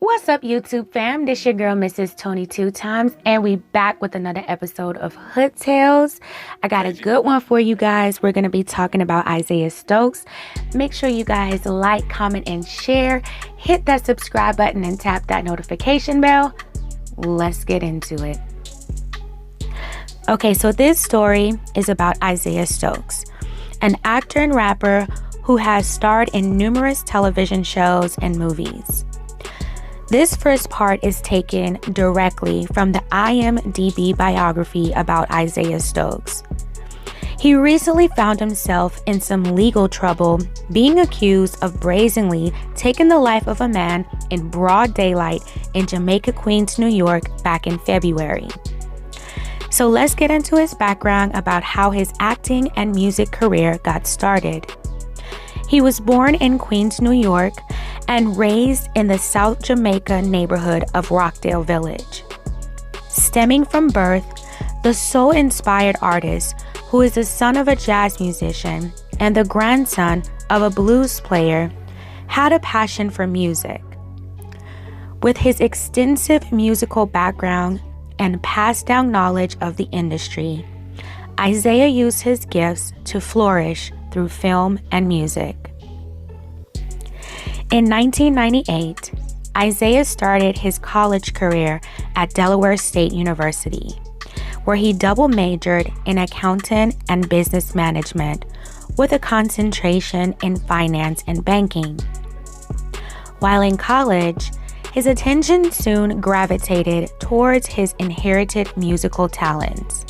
What's up, YouTube fam? This your girl, Mrs. Tony 2 times, and we back with another episode of Hood Tales. I got a good one for you guys. We're going to be talking about Isaiah Stokes. Make sure you guys like, comment, and share. Hit that subscribe button and tap that notification bell. Let's get into it. Okay, so this story is about Isaiah Stokes, an actor and rapper who has starred in numerous television shows and movies. This first part is taken directly from the IMDb biography about Isaiah Stokes. He recently found himself in some legal trouble, being accused of brazenly taking the life of a man in broad daylight in Jamaica, Queens, New York back in February. So let's get into his background about how his acting and music career got started. He was born in Queens, New York, and raised in the South Jamaica neighborhood of Rockdale Village. Stemming from birth, the soul-inspired artist, who is the son of a jazz musician and the grandson of a blues player, had a passion for music. With his extensive musical background and passed down knowledge of the industry, Isaiah used his gifts to flourish through film and music. In 1998, Isaiah started his college career at Delaware State University, where he double majored in accounting and business management with a concentration in finance and banking. While in college, his attention soon gravitated towards his inherited musical talents.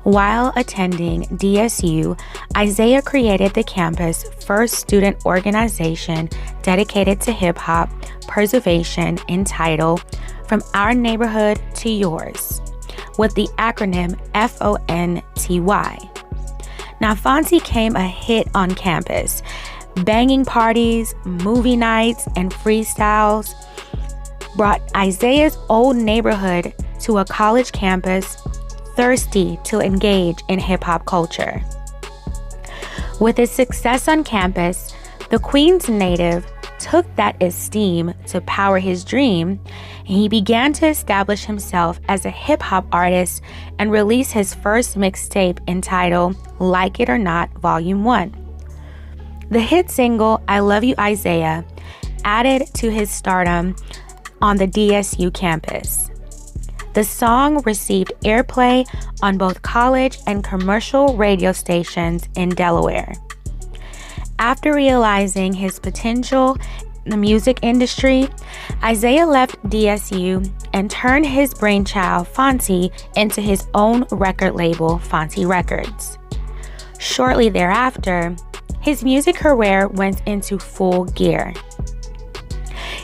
While attending DSU, Isaiah created the campus' first student organization dedicated to hip-hop preservation entitled From Our Neighborhood to Yours, with the acronym FONTY. Now, Fonty became a hit on campus. Banging parties, movie nights, and freestyles brought Isaiah's old neighborhood to a college campus thirsty to engage in hip-hop culture. With his success on campus, the Queens native took that esteem to power his dream, and he began to establish himself as a hip-hop artist and release his first mixtape entitled Like It or Not, Volume 1. The hit single, I Love You, Isaiah, added to his stardom on the DSU campus. The song received airplay on both college and commercial radio stations in Delaware. After realizing his potential in the music industry, Isaiah left DSU and turned his brainchild, Fonty, into his own record label, Fonty Records. Shortly thereafter, his music career went into full gear.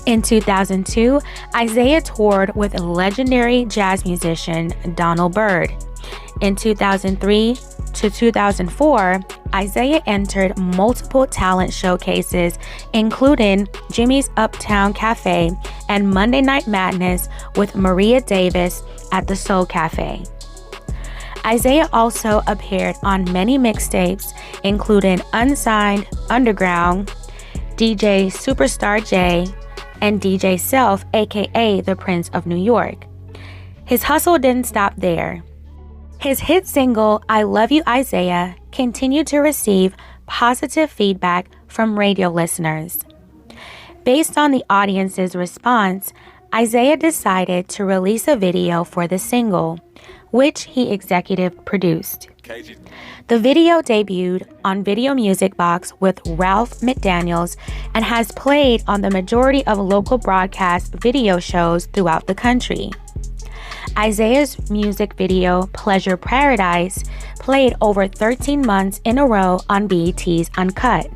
In 2002, Isaiah toured with legendary jazz musician Donald Byrd. In 2003 to 2004, Isaiah entered multiple talent showcases, including Jimmy's Uptown Cafe and Monday Night Madness with Maria Davis at the Soul Cafe. Isaiah also appeared on many mixtapes, including Unsigned, Underground, DJ Superstar J, and DJ Self, aka the Prince of New York. His hustle didn't stop there. His hit single, I Love You, Isaiah, continued to receive positive feedback from radio listeners. Based on the audience's response, Isaiah decided to release a video for the single, which he executive produced. The video debuted on Video Music Box with Ralph McDaniels and has played on the majority of local broadcast video shows throughout the country. Isaiah's music video, Pleasure Paradise, played over 13 months in a row on BET's Uncut.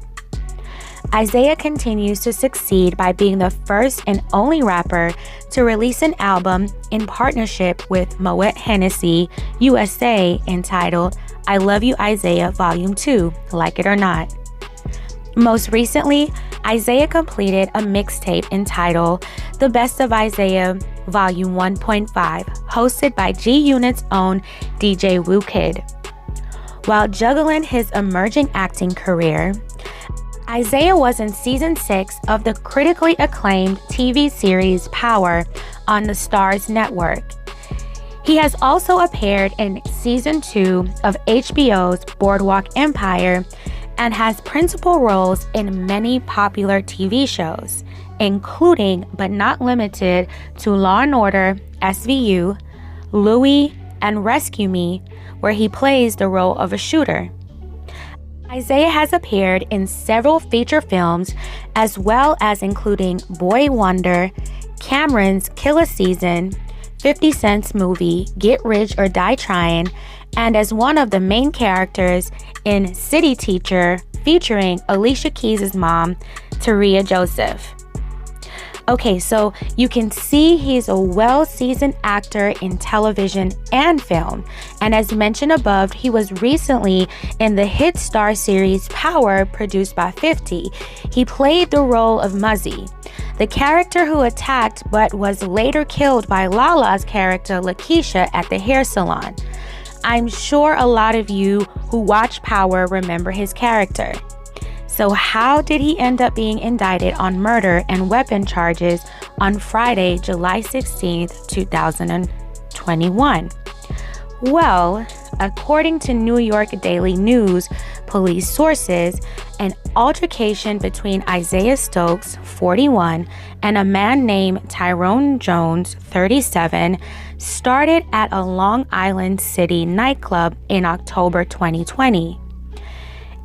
Isaiah continues to succeed by being the first and only rapper to release an album in partnership with Moet Hennessy USA entitled I Love You, Isaiah Volume 2, Like It or Not. Most recently, Isaiah completed a mixtape entitled The Best of Isaiah Volume 1.5, hosted by G-Unit's own DJ Woo Kid. While juggling his emerging acting career, Isaiah was in season 6 of the critically acclaimed TV series Power on the Starz network. He has also appeared in season 2 of HBO's Boardwalk Empire and has principal roles in many popular TV shows, including but not limited to Law and Order, SVU, Louie, and Rescue Me, where he plays the role of a shooter. Isaiah has appeared in several feature films, as well as including Boy Wonder, Cameron's Kill a Season, 50 Cent's movie Get Rich or Die Trying, and as one of the main characters in City Teacher, featuring Alicia Keys' mom, Taria Joseph. Okay, so you can see he's a well-seasoned actor in television and film. And as mentioned above, he was recently in the hit Star series Power, produced by 50. He played the role of Muzzy, the character who attacked but was later killed by Lala's character Lakeisha at the hair salon. I'm sure a lot of you who watch Power remember his character. So how did he end up being indicted on murder and weapon charges on Friday, July 16th, 2021? Well, according to New York Daily News police sources, an altercation between Isaiah Stokes, 41, and a man named Tyrone Jones, 37, started at a Long Island City nightclub in October 2020.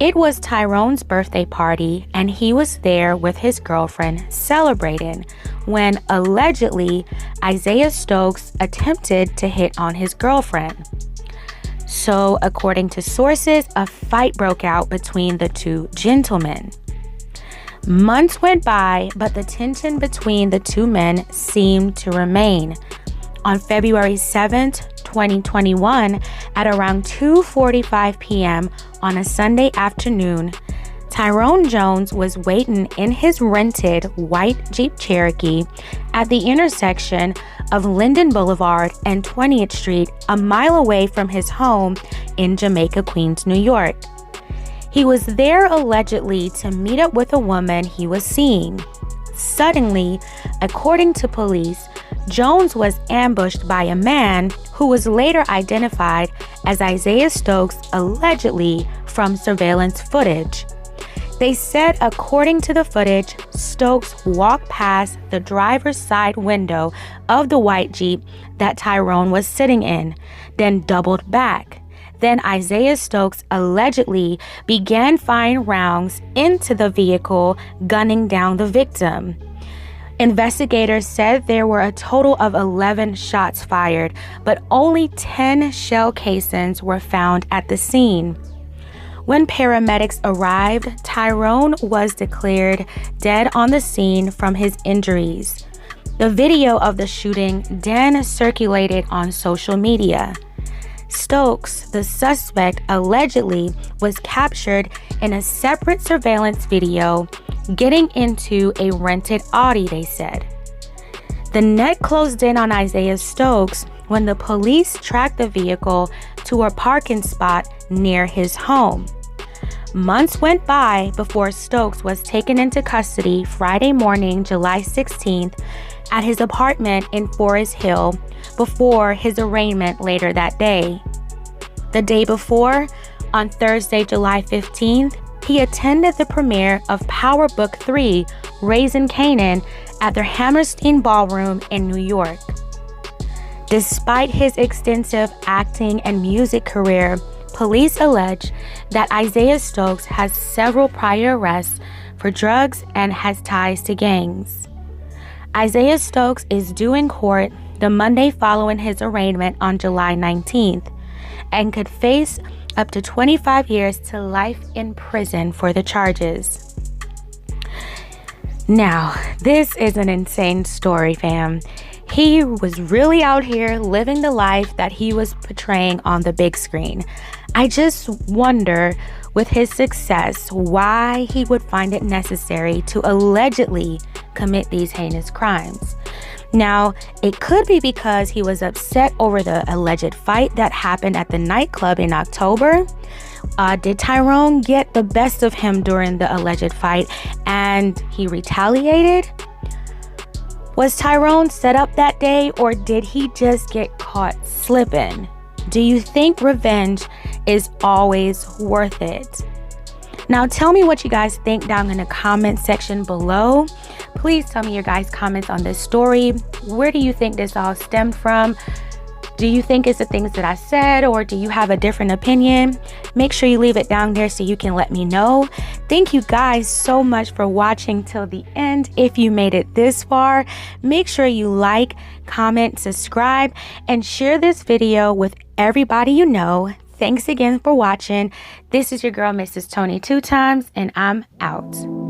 It was Tyrone's birthday party, and he was there with his girlfriend celebrating when allegedly Isaiah Stokes attempted to hit on his girlfriend. So, according to sources, a fight broke out between the two gentlemen. Months went by, but the tension between the two men seemed to remain. On February 7th, 2021, at around 2:45 p.m. on a Sunday afternoon, Tyrone Jones was waiting in his rented white Jeep Cherokee at the intersection of Linden Boulevard and 20th Street, a mile away from his home in Jamaica, Queens, New York. He was there allegedly to meet up with a woman he was seeing. Suddenly, according to police, Jones was ambushed by a man who was later identified as Isaiah Stokes, allegedly from surveillance footage. They said, according to the footage, Stokes walked past the driver's side window of the white Jeep that Tyrone was sitting in, then doubled back. Then Isaiah Stokes allegedly began firing rounds into the vehicle, gunning down the victim. Investigators said there were a total of 11 shots fired, but only 10 shell casings were found at the scene. When paramedics arrived, Tyrone was declared dead on the scene from his injuries. The video of the shooting then circulated on social media. Stokes, the suspect, allegedly was captured in a separate surveillance video getting into a rented Audi, they said. The net closed in on Isaiah Stokes when the police tracked the vehicle to a parking spot near his home. Months went by before Stokes was taken into custody Friday morning, July 16th, at his apartment in Forest Hill before his arraignment later that day. The day before, on Thursday, July 15th, he attended the premiere of Power Book 3, Raising Kanan, at the Hammerstein Ballroom in New York. Despite his extensive acting and music career, police allege that Isaiah Stokes has several prior arrests for drugs and has ties to gangs. Isaiah Stokes is due in court the Monday following his arraignment on July 19th and could face up to 25 years to life in prison for the charges. Now, this is an insane story, fam. He was really out here living the life that he was portraying on the big screen. I just wonder, with his success, why he would find it necessary to allegedly commit these heinous crimes. Now, it could be because he was upset over the alleged fight that happened at the nightclub in October, Did Tyrone get the best of him during the alleged fight and he retaliated? Was Tyrone set up that day, or did he just get caught slipping? Do you think revenge is always worth it? Now tell me what you guys think down in the comment section below. Please tell me your guys' comments on this story. Where do you think this all stemmed from? Do you think it's the things that I said, or do you have a different opinion? Make sure you leave it down there so you can let me know. Thank you guys so much for watching till the end. If you made it this far, make sure you like, comment, subscribe, and share this video with everybody you know. Thanks again for watching. This is your girl, Mrs. Tony 2 times, and I'm out.